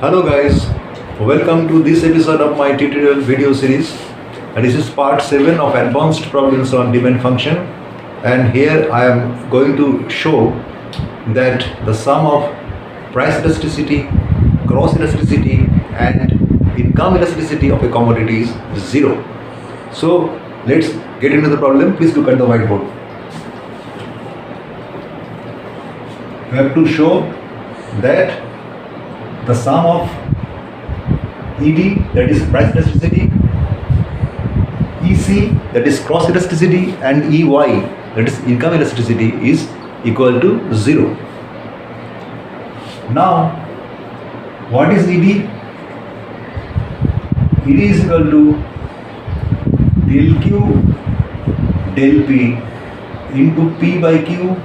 Hello guys, welcome to this episode of my tutorial video series. And this is part 7 of advanced problems on demand function, and here I am going to show that the sum of price elasticity, cross elasticity and income elasticity of a commodity is 0. So let's get into the problem. Please look at the whiteboard. We have to show that the sum of ED, that is price elasticity, EC, that is cross elasticity, and EY, that is income elasticity, is equal to 0. Now, what is ED? ED is equal to del Q del P into P by Q.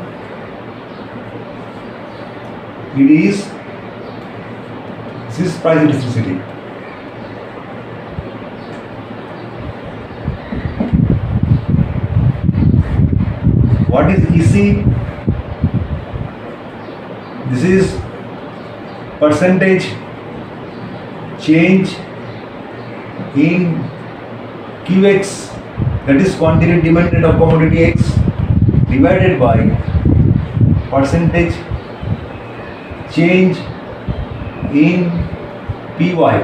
ED is this price elasticity. What is EC? This is percentage change in QX, that is quantity demanded of commodity X, divided by percentage change in PY,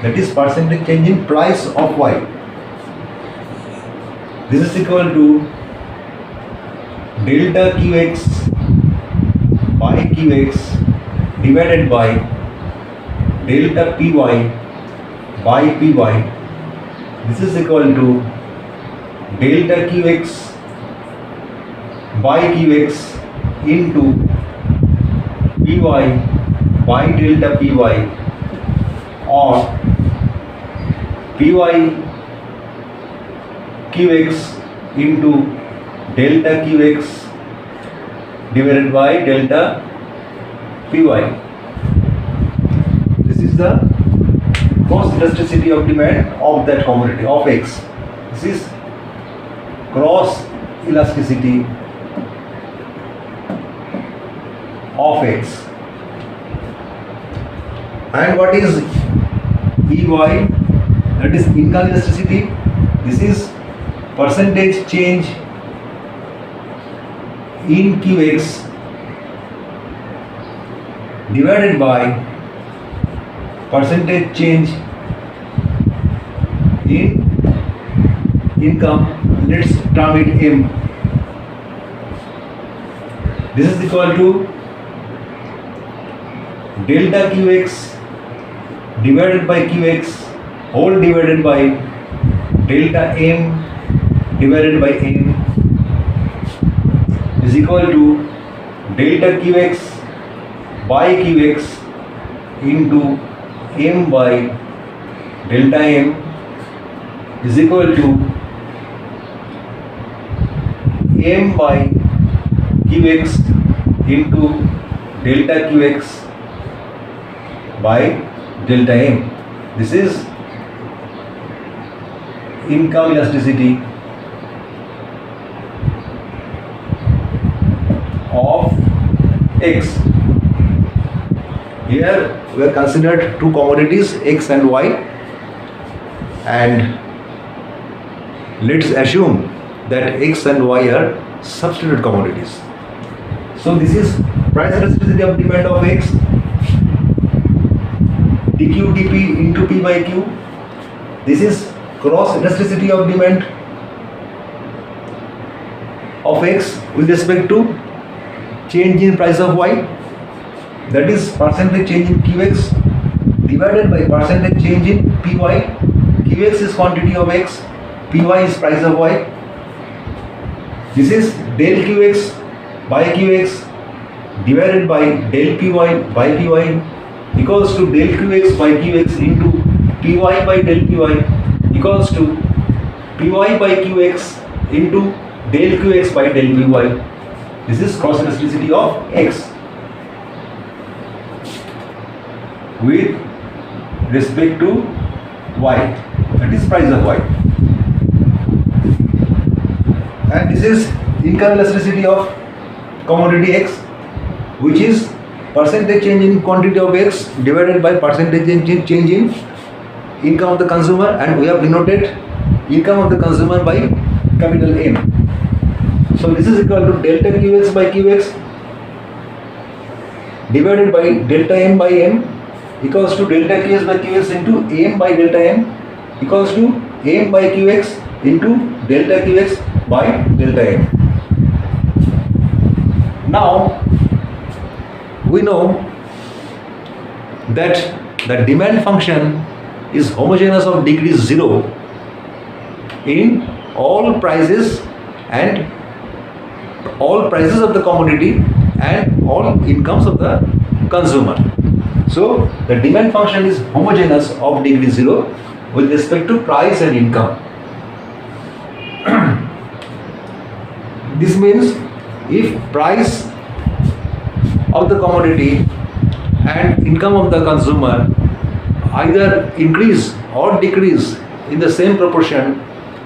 that is percentage change in price of Y. This is equal to delta QX by QX divided by delta PY by PY. This is equal to delta QX by QX into PY by delta PY, or PY QX into delta QX divided by delta PY. This is the cross elasticity of demand of that commodity of X. This is cross elasticity of X. And what is EY? That is income elasticity. This is percentage change in QX divided by percentage change in income. Let's term it M. This is equal to delta QX divided by QX whole divided by delta M divided by M is equal to delta QX by QX into M by delta M is equal to M by QX into delta QX by delta M. This is income elasticity of X. Here we have considered two commodities, X and Y, and let's assume that X and Y are substituted commodities. So this is price elasticity of demand of X, dQ dP into P by Q. This is cross elasticity of demand of X with respect to change in price of Y, that is percentage change in QX divided by percentage change in PY. QX is quantity of X, PY is price of Y. This is del QX by QX divided by del PY by PY equals to del QX by QX into PY by del PY equals to PY by QX into del QX by del PY. This is cross elasticity of X with respect to Y, that is price of Y. And this is income elasticity of commodity X, which is percentage change in quantity of X divided by percentage change in income of the consumer, and we have denoted income of the consumer by capital M. So this is equal to delta Qx by Qx divided by delta M by M equals to delta Qs by Qx into M by delta M equals to M by Qx into delta Qx by delta M. Now we know that the demand function is homogeneous of degree 0 in all prices and all prices of the commodity and all incomes of the consumer. So the demand function is homogeneous of degree 0 with respect to price and income. This means if price of the commodity and income of the consumer either increase or decrease in the same proportion,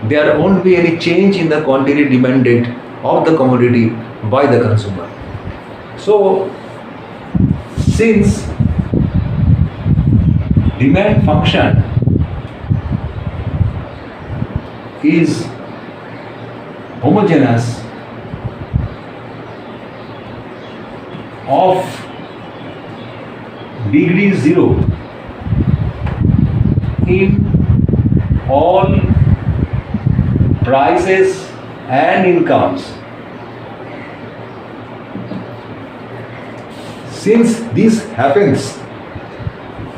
there won't be any change in the quantity demanded of the commodity by the consumer. So since demand function is homogeneous of degree 0 in all prices and incomes. Since this happens,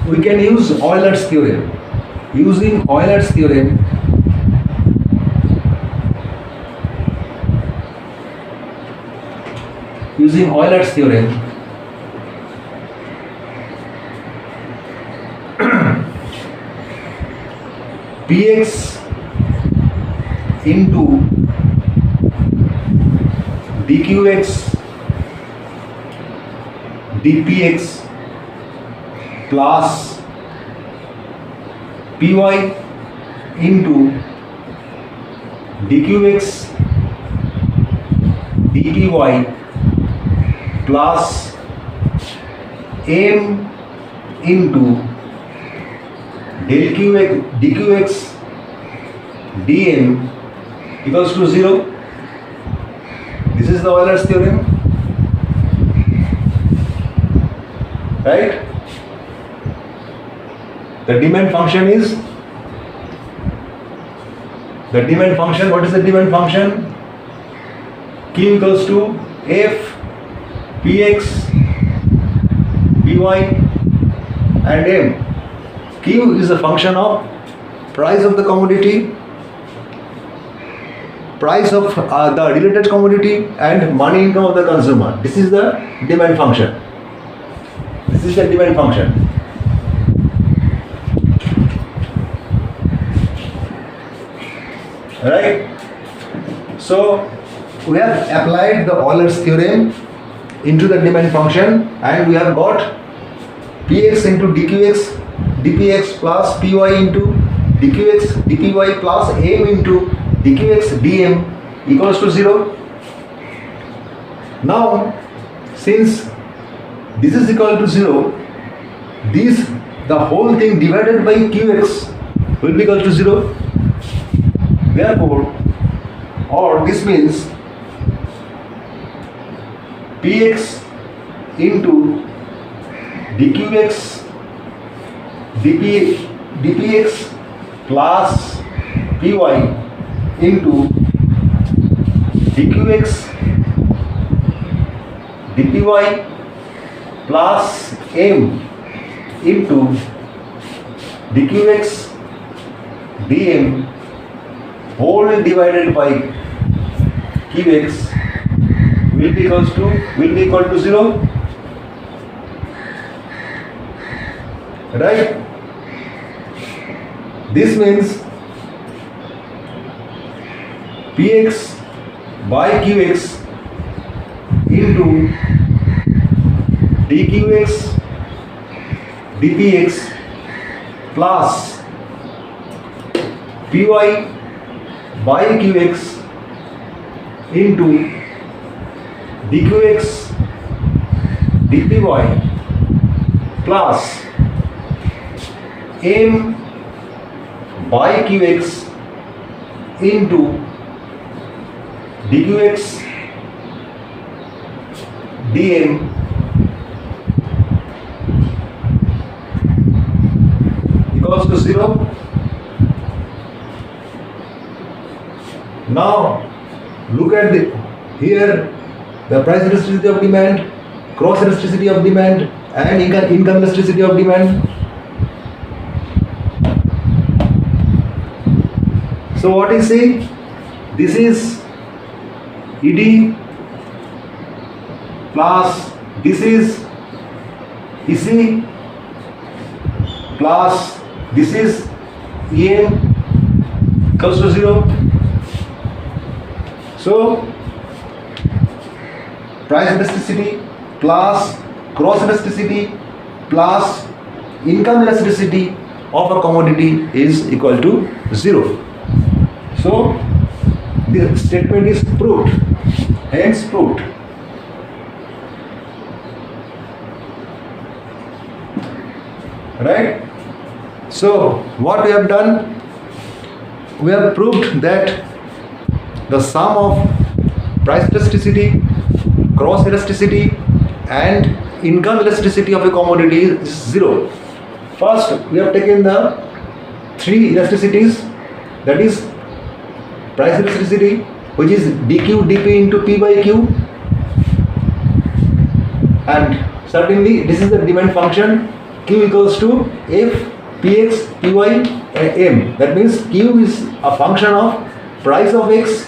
we can use Euler's theorem. Using Euler's theorem, Px into dqx dpx plus py into dqx dpy plus m into del dqx dm equals to 0. This is the Euler's theorem, right? The demand function is what is the demand function? Q equals to F Px Py and M. Q is a function of price of the commodity, price of the related commodity, and money income of the consumer. This is the demand function. Right? So we have applied the Euler's theorem into the demand function, and we have got Px into dqx dpx plus Py into dqx dpy plus M into dqx dm equals to 0. Now since this is equal to 0, the whole thing divided by qx will be equal to 0. Therefore, or this means Px into dqx dpx plus Py into dqx dpy plus M into dqx dm whole divided by qx will be equal to 0. Right? This means Px by Qx into dqx dpx plus Py by Qx into dqx dpy plus m by qx into dqx dm equals to 0. Now look at here the price elasticity of demand, cross elasticity of demand, and income elasticity of demand. So what is saying? This is ED plus this is EC plus this is EM equals to 0. So price elasticity plus cross elasticity plus income elasticity of a commodity is equal to 0. So the statement is proved, hence proved. Right? So what we have done, we have proved that the sum of price elasticity, cross elasticity, and income elasticity of a commodity is 0. First, we have taken the 3 elasticities, that is price elasticity, which is dq dp into p by q, and certainly this is the demand function. Q equals to f px py m. That means q is a function of price of x,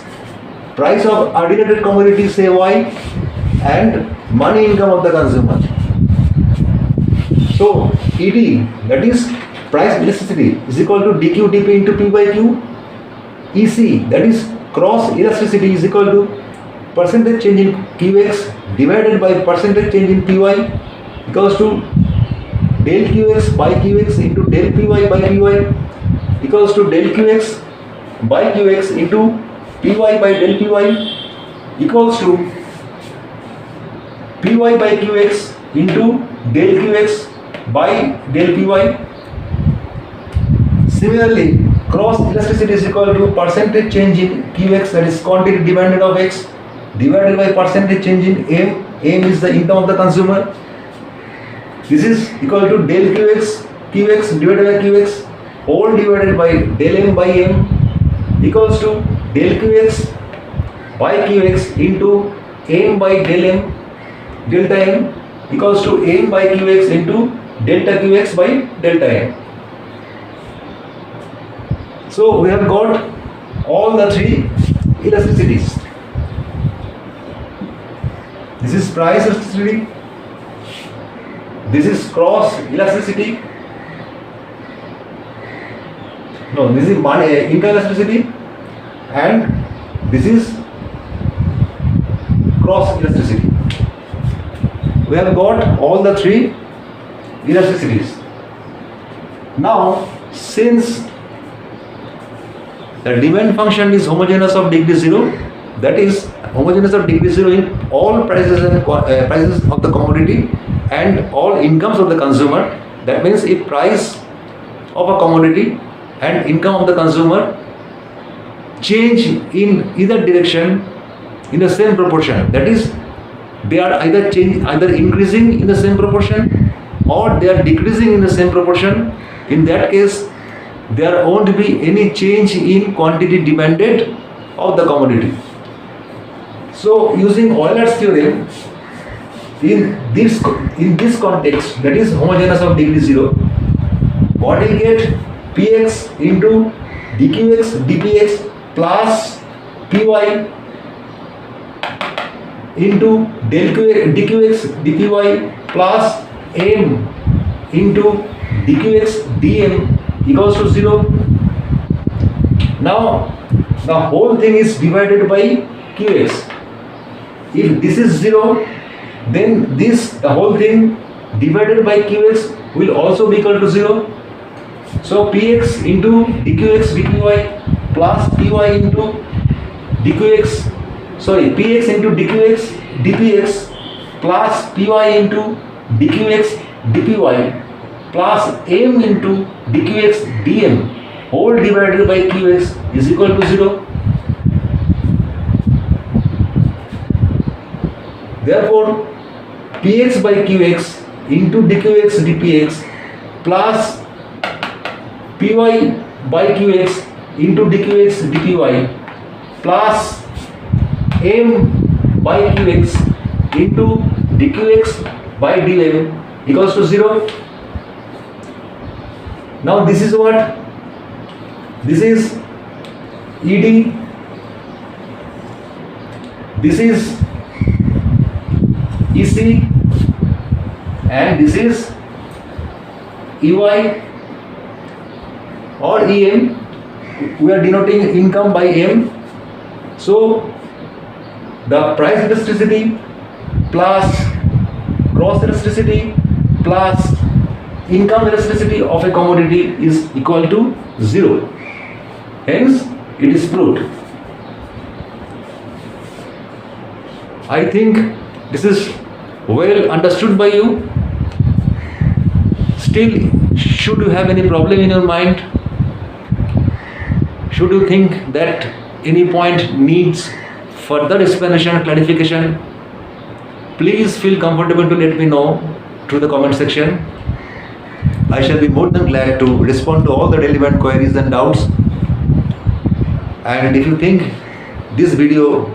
price of ordinary commodity say y, and money income of the consumer. So ED, that is price elasticity, is equal to dq dp into p by q. EC, that is cross elasticity, is equal to percentage change in qx divided by percentage change in py equals to del qx by qx into del py by py equals to del qx by qx into py by del py equals to py by qx into del qx by del py. Similarly, cross elasticity is equal to percentage change in qx, that is quantity demanded of x, divided by percentage change in m. M is the income of the consumer. This is equal to del qx divided by qx whole divided by del m by m equals to del qx by qx into m by del m delta m equals to m by qx into delta qx by delta m. So we have got all the 3 elasticities. This is price elasticity, this is cross elasticity, no, this is income elasticity, and this is cross elasticity. We have got all the 3 elasticities. Now, since the demand function is homogeneous of degree 0, that is homogeneous of degree 0 in all prices and prices of the commodity and all incomes of the consumer. That means if price of a commodity and income of the consumer change in either direction in the same proportion, that is they are either increasing in the same proportion or they are decreasing in the same proportion, in that case there won't be any change in quantity demanded of the commodity. So using Euler's theorem, in this context, that is homogeneous of degree 0, what we get px into dqx dpx plus py into del dqx dpy plus m into dqx dm equals to 0. Now the whole thing is divided by qx. If this is 0, then the whole thing divided by qx will also be equal to 0. So px into dqx dpy plus py into px into dqx dpx plus py into dqx dpy plus m into dqx dm whole divided by qx is equal to 0. Therefore, px by qx into dqx dpx plus py by qx into dqx dpy plus m by qx into dqx by dm equals to 0. Now this is what? This is ed, this is ec, and this is ey or em. We are denoting income by m. So the price elasticity plus gross elasticity plus income elasticity of a commodity is equal to 0. Hence, it is proved. I think this is well understood by you. Still, should you have any problem in your mind, should you think that any point needs further explanation or clarification, please feel comfortable to let me know through the comment section. I shall be more than glad to respond to all the relevant queries and doubts. And if you think this video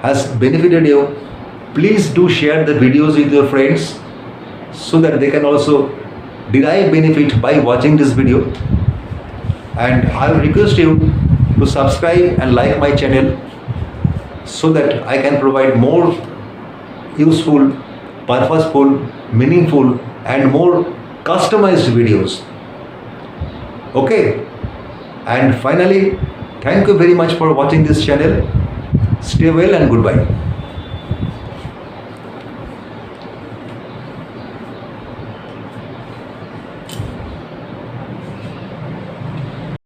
has benefited you, please do share the videos with your friends so that they can also derive benefit by watching this video. And I will request you to subscribe and like my channel so that I can provide more useful, purposeful, meaningful and more customized videos. Okay, and finally, thank you very much for watching this channel. Stay well and goodbye.